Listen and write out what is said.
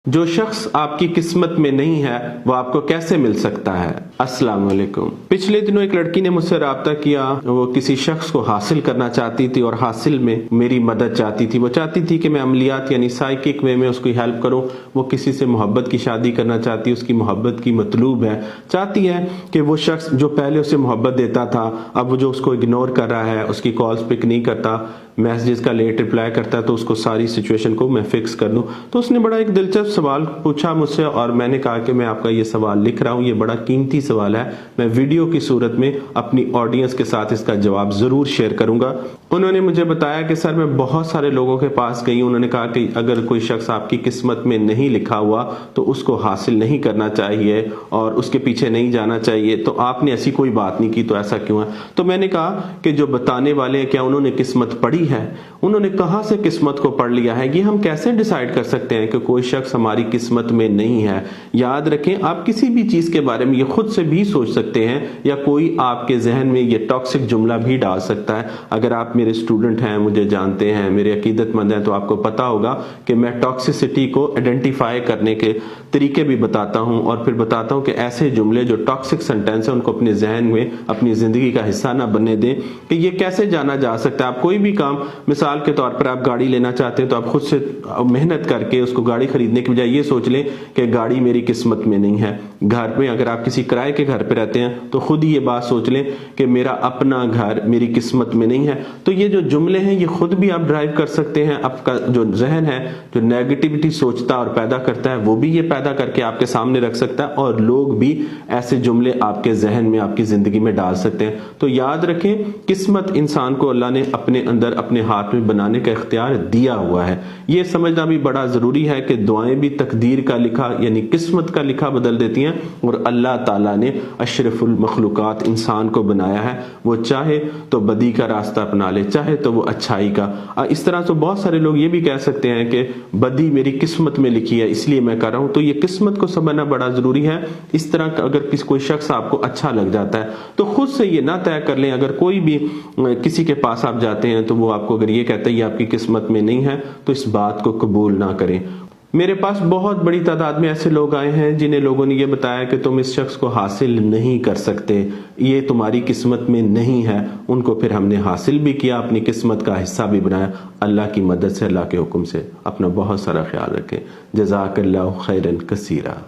जो शख्स आपकी किस्मत में नहीं है वो आपको कैसे मिल सकता है। अस्सलाम वालेकुम। पिछले दिनों एक लड़की ने मुझसे राब्ता किया। वो किसी शख्स को हासिल करना चाहती थी और हासिल में मेरी मदद चाहती थी। वो चाहती थी कि मैं अमलियात यानी साइकिक वे में उसकी हेल्प करूं। वो किसी से मोहब्बत की शादी करना चाहती है, उसकी मोहब्बत की मतलूब है। चाहती है कि वो शख्स जो पहले उसे मोहब्बत देता था अब वो जो उसको इग्नोर कर रहा है, उसकी कॉल्स पिक नहीं करता, मैसेजेस का लेट रिप्लाई करता है, तो उसको सारी सिचुएशन को मैं फिक्स कर दूं। तो उसने बड़ा एक दिलचस्प सवाल पूछा मुझसे और मैंने कहा कि मैं आपका ये सवाल लिख रहा हूं, ये बड़ा कीमती सवाल है, मैं वीडियो की सूरत में अपनी ऑडियंस के साथ इसका जवाब जरूर शेयर करूंगा। उन्होंने मुझे बताया कि सर मैं बहुत सारे लोगों के पास गई, उन्होंने कहा कि अगर कोई शख्स आपकी किस्मत में नहीं लिखा हुआ तो उसको हासिल नहीं करना चाहिए और उसके पीछे नहीं जाना चाहिए, तो आपने ऐसी कोई बात नहीं की, तो ऐसा क्यों है? तो मैंने कहा कि जो बताने वाले हैं क्या उन्होंने किस्मत पढ़ी है? उन्होंने कहां से किस्मत को पढ़ लिया है? ये हम कैसे डिसाइड कर सकते हैं कि कोई शख्स हमारी किस्मत में नहीं है? याद रखें, आप किसी भी चीज के बारे में ये खुद से भी सोच सकते हैं या कोई आपके जहन में ये टॉक्सिक जुमला भी डाल सकता है। अगर आप मेरे स्टूडेंट हैं, मुझे जानते हैं, मेरे अकीदतमंद हैं, तो आपको पता होगा कि मैं टॉक्सिसिटी को आइडेंटिफाई करने के तरीके भी बताता हूं और फिर बताता हूं कि ऐसे जुमले जो टॉक्सिक सेंटेंस है उनको अपने जहन में अपनी जिंदगी का हिस्सा ना बनने दें। कि ये कैसे जाना जा सकता है? आप कोई भी काम, मिसाल के तौर पर आप गाड़ी लेना चाहते हैं तो आप खुद से मेहनत करके उसको गाड़ी खरीदने के बजाय ये सोच लें कि गाड़ी मेरी किस्मत में नहीं है। घर में अगर आप किसी किराए के घर पे रहते हैं तो खुद ही ये बात सोच लें कि मेरा अपना घर मेरी किस्मत में नहीं है। तो ये जो जुमले हैं ये खुद भी आप ड्राइव कर सकते हैं। आपका जो जहन है जो नेगेटिविटी सोचता और पैदा करता है वो भी ये पैदा करके आपके सामने रख सकता है और लोग भी ऐसे जुमले आपके जहन में आपकी जिंदगी में डाल सकते हैं। तो याद रखें, किस्मत इंसान को अल्लाह ने अपने अंदर अपने हाथ में बनाने का इख्तियार दिया हुआ है। ये समझना भी बड़ा जरूरी है कि दुआएं भी तकदीर का लिखा यानी किस्मत का लिखा बदल देती हैं और अल्लाह ताला ने अशरफुल मखलूकात इंसान को बनाया है। वो चाहे तो बदी का रास्ता अपना ले, चाहे तो वो अच्छाई का। इस तरह से बहुत सारे लोग ये भी कह सकते हैं कि बदी मेरी किस्मत में लिखी है इसलिए मैं कर रहा हूं। तो ये किस्मत को समझना बड़ा जरूरी है। इस तरह का अगर कोई शख्स आपको अच्छा लग जाता है तो खुद से ये ना तय कर लें। अगर कोई भी किसी के पास आप जाते हैं तो वो आपको अगर ये कहता है ये आपकी किस्मत में नहीं है तो इस बात को कबूल ना करें। मेरे पास बहुत बड़ी तादाद में ऐसे लोग आए हैं जिन्हें लोगों ने ये बताया कि तुम इस शख्स को हासिल नहीं कर सकते, ये तुम्हारी किस्मत में नहीं है। उनको फिर हमने हासिल भी किया, अपनी किस्मत का हिस्सा भी बनाया। अल्लाह की मदद से, अल्लाह के हुक्म से। अपना बहुत सारा ख्याल रखें। जज़ाकल्लाहु खैरन कसीरा।